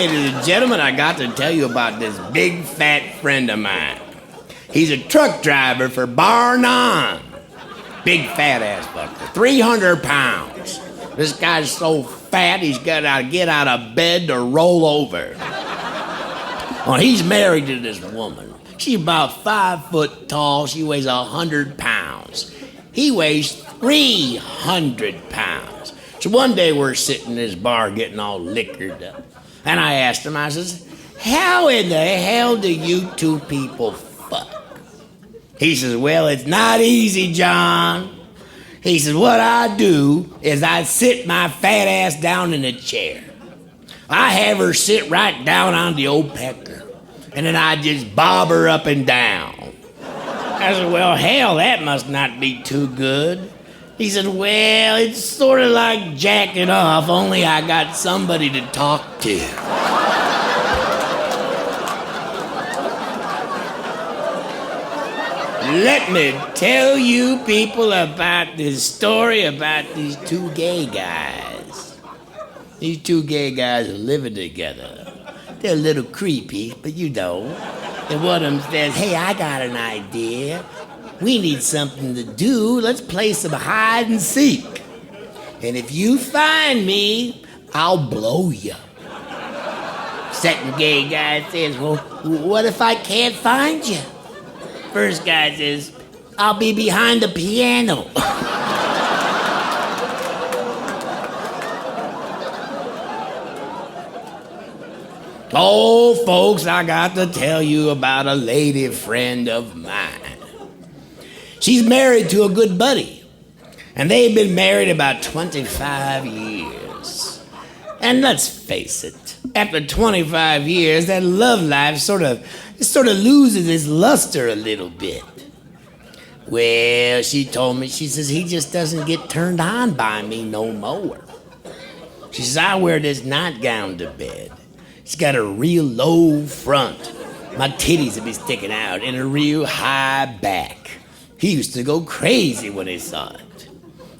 ladies and gentlemen, I got to tell you about this big fat friend of mine. He's a truck driver for Bar None. Big fat ass fucker, 300 pounds. This guy's so fat he's got to get out of bed to roll over. Well, he's married to this woman. She's about 5 foot tall. She weighs 100 pounds. He weighs 300 pounds. So one day we're sitting in this bar getting all liquored up. And I asked him, I says, how in the hell do you two people fuck? He says, well, it's not easy, John. He says, what I do is I sit my fat ass down in a chair. I have her sit right down on the old pecker. And then I just bob her up and down. I said, well, hell, that must not be too good. He said, well, it's sort of like jacking off, only I got somebody to talk to. Let me tell you people about this story about these two gay guys. These two gay guys are living together. They're a little creepy, but you know. And one of them says, hey, I got an idea. We need something to do. Let's play some hide and seek. And if you find me, I'll blow you. Second gay guy says, well, what if I can't find you? First guy says, I'll be behind the piano. Oh, folks, I got to tell you about a lady friend of mine. She's married to a good buddy, and they've been married about 25 years. And let's face it, after 25 years, that love life sort of loses its luster a little bit. Well, she told me, she says, he just doesn't get turned on by me no more. She says, I wear this nightgown to bed. It's got a real low front. My titties would be sticking out and a real high back. He used to go crazy when he saw it.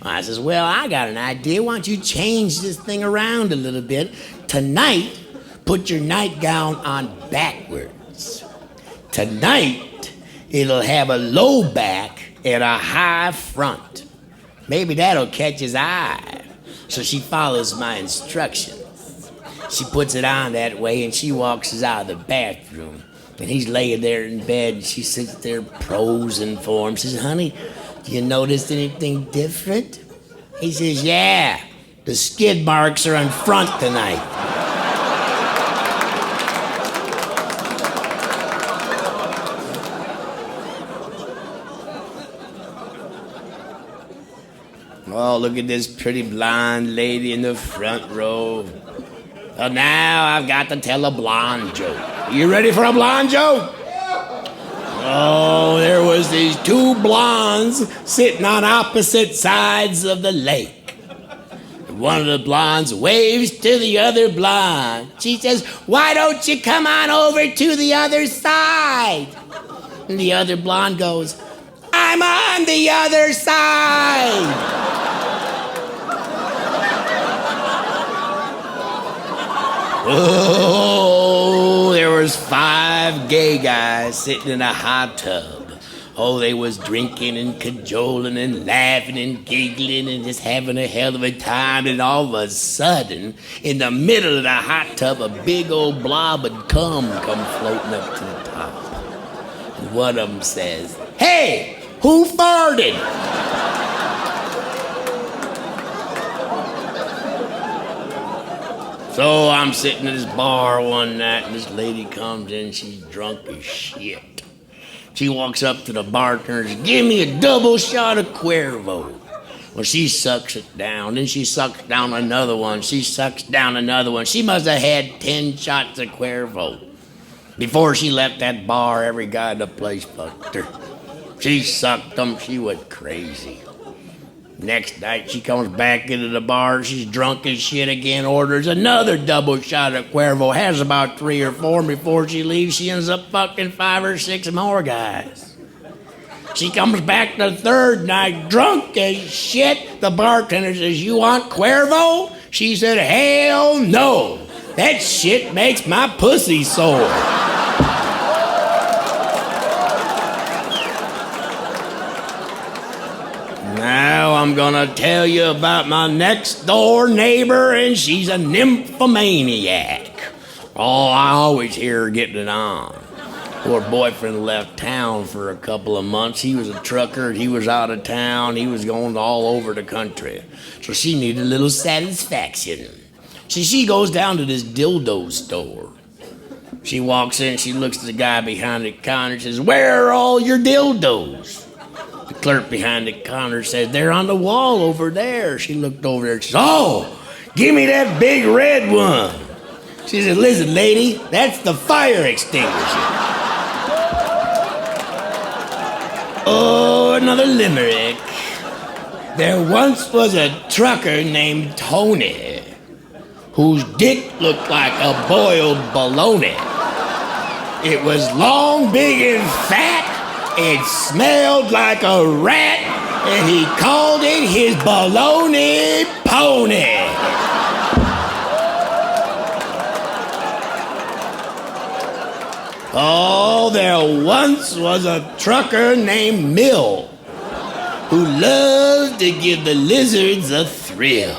I says, well, I got an idea. Why don't you change this thing around a little bit? Tonight, put your nightgown on backwards. Tonight, it'll have a low back and a high front. Maybe that'll catch his eye. So she follows my instructions. She puts it on that way and she walks us out of the bathroom. And he's laying there in bed and she sits there prosing for him. She says, honey, do you notice anything different? He says, yeah, the skid marks are in front tonight. Oh, look at this pretty blonde lady in the front row. Well, now I've got to tell a blonde joke. You ready for a blonde joke? Oh, there was these two blondes sitting on opposite sides of the lake. One of the blondes waves to the other blonde. She says, why don't you come on over to the other side? And the other blonde goes, I'm on the other side. Oh, there was 5 gay guys sitting in a hot tub. Oh, they was drinking and cajoling and laughing and giggling and just having a hell of a time. And all of a sudden, in the middle of the hot tub, a big old blob of cum come floating up to the top. And one of them says, hey, who farted? So I'm sitting at this bar one night, and this lady comes in, she's drunk as shit. She walks up to the bartender and says, give me a double shot of Cuervo. Well, she sucks it down, then she sucks down another one, she sucks down another one. She must have had 10 shots of Cuervo. Before she left that bar, every guy in the place fucked her. She sucked them, she went crazy. Next night, she comes back into the bar. She's drunk as shit again, orders another double shot of Cuervo, has about 3 or 4. Before she leaves, she ends up fucking 5 or 6 more guys. She comes back the third night, drunk as shit. The bartender says, you want Cuervo? She said, hell no. That shit makes my pussy sore. Now I'm gonna tell you about my next door neighbor, and she's a nymphomaniac. Oh, I always hear her getting it on. Her boyfriend left town for a couple of months. He was a trucker. He was out of town. He was going all over the country. So she needed a little satisfaction. So she goes down to this dildo store. She walks in, she looks at the guy behind the counter and says, "Where are all your dildos?" The clerk behind the counter said, "They're on the wall over there." She looked over there and she said, "Oh, give me that big red one." She said, "Listen, lady, that's the fire extinguisher." Oh, another limerick. There once was a trucker named Tony whose dick looked like a boiled bologna. It was long, big, and fat. It smelled like a rat, and he called it his bologna pony. Oh, there once was a trucker named Mill who loved to give the lizards a thrill.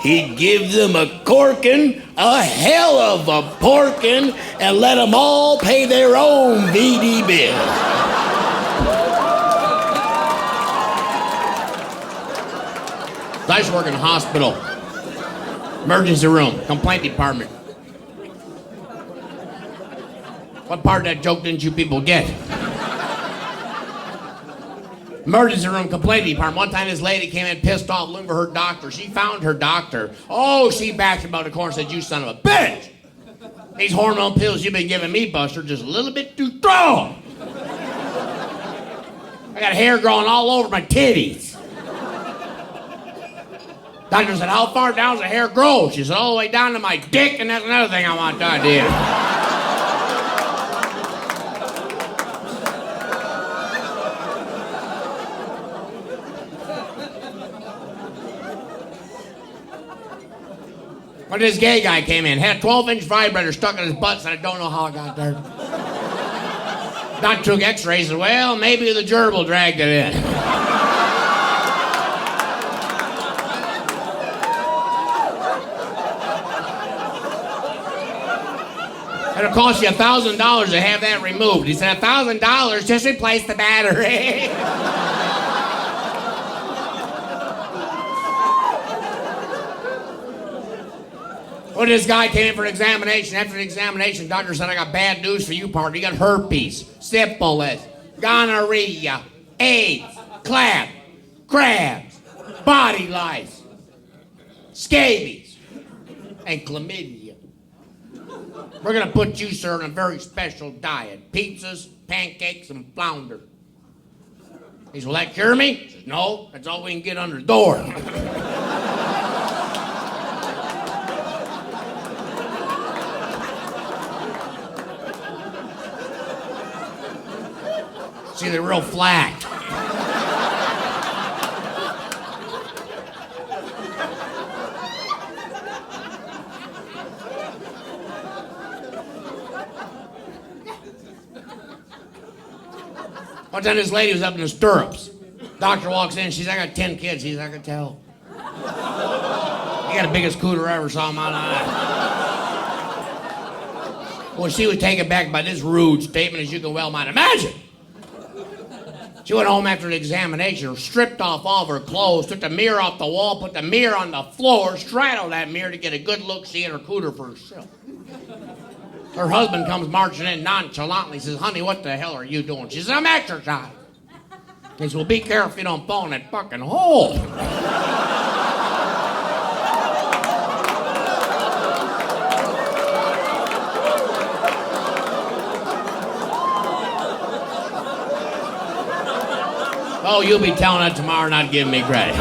He'd give them a corking, a hell of a porking, and let them all pay their own VD bill. I used to work in a hospital. Emergency room, complaint department. What part of that joke didn't you people get? Emergency room, complaint department. One time this lady came in pissed off looking for her doctor. She found her doctor. Oh, she backed him about the corner and said, "You son of a bitch! These hormone pills you've been giving me, Buster, just a little bit too strong. I got hair growing all over my titties." Doctor said, "How far down does the hair grow?" She said, "All the way down to my dick, and that's another thing I want to do." When this gay guy came in, had a 12-inch vibrator stuck in his butt, and I don't know how it got there. Doctor took x-rays and said, "Well, maybe the gerbil dragged it in." It'll cost you $1,000 to have that removed. He said, $1,000, just replace the battery. Well, this guy came in for an examination. After the examination, the doctor said, "I got bad news for you, partner. You got herpes, syphilis, gonorrhea, AIDS, crabs, body lice, scabies, and chlamydia. We're going to put you, sir, on a very special diet. Pizzas, pancakes, and flounder." He said, "Will that cure me?" I said, "No, that's all we can get under the door." See, they're real flat. One time this lady was up in the stirrups. Doctor walks in, she's, "I got 10 kids. He's, "I can tell. You got the biggest cooter I ever saw in my life." Well, she was taken back by this rude statement, as you can well might imagine. She went home after the examination, stripped off all of her clothes, took the mirror off the wall, put the mirror on the floor, straddled that mirror to get a good look, seeing her cooter for herself. Her husband comes marching in nonchalantly, says, "Honey, what the hell are you doing?" She says, "I'm exercising." He says, "Well, be careful you don't fall in that fucking hole." Oh, you'll be telling that tomorrow, not giving me credit.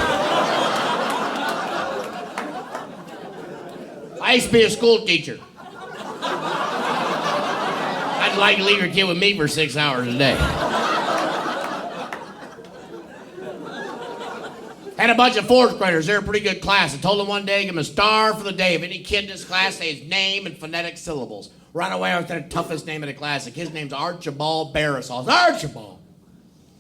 I used to be a school teacher. I'd like to leave your kid with me for 6 hours a day. Had Had a bunch of fourth graders. They're a pretty good class. I told them one day, give them a star for the day. If any kid in this class say his name in phonetic syllables. Right away, I was the toughest name in the class. The kid's name's Archibald Barisal. Archibald.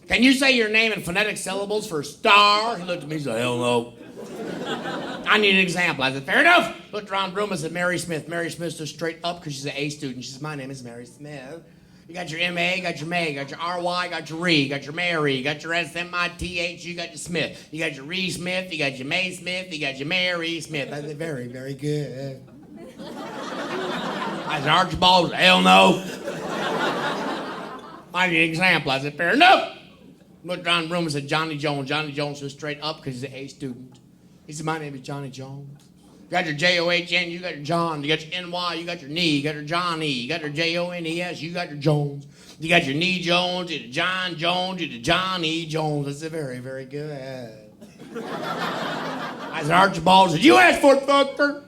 Can you say your name in phonetic syllables for a star? He looked at me and said, hell no. I need an example. I said, fair enough. Looked around the room and said, Mary Smith. Mary Smith stood straight up because she's an A student. She said, my name is Mary Smith. You got your M.A., you got your May, you got your R.Y., you got your Ree, you got your Mary, you got your S.M.I.T.H., you got your Smith. You got your Ree Smith, you got your May Smith, you got your Mary Smith. I said, very, very good. I said, Archibald, hell no. I need an example. I said, fair enough. Looked around the room and said, Johnny Jones. Johnny Jones stood straight up because he's an A student. He said, my name is Johnny Jones. You got your J-O-H-N, you got your John, you got your N-Y, you got your knee, you got your Johnny, you got your J-O-N-E-S, you got your Jones. You got your knee Jones, you got John Jones, you got John E. Jones. I said, very, very good. I said, Archibald, did you ask for it, fucker?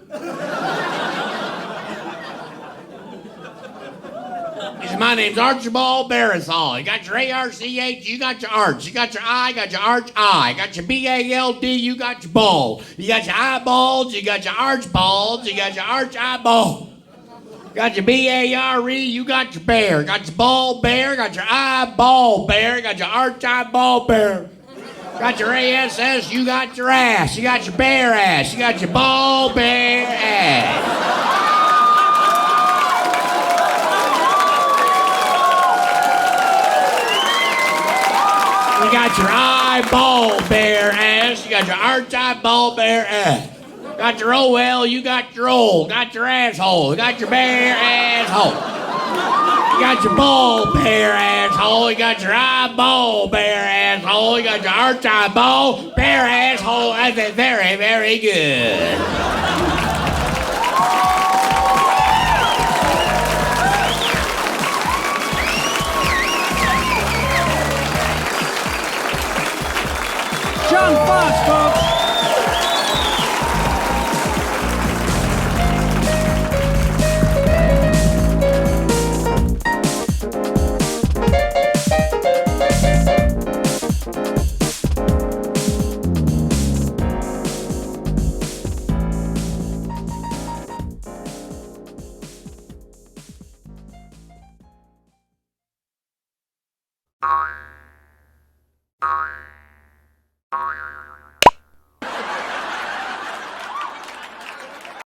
He said, my name's Archibald Barisal. You got your A-R-C-H, you got your arch. You got your I, you got your arch I. You got your B-A-L-D, you got your ball. You got your eyeballs, you got your arch balls, you got your arch eyeball. You got your B-A-R-E, you got your bear. You got your ball bear, you got your eyeball bear, you got your arch eyeball bear. You got your A-S-S, you got your ass. You got your bear ass, you got your ball bear ass. You got your eyeball bear ass. You got your arch eyeball bear ass. Got your O-L, you got your O. Got your asshole. You got your bear asshole. You got your ball bear asshole. You got your eyeball bear asshole. You got your arch eyeball bear asshole. That's very, very good.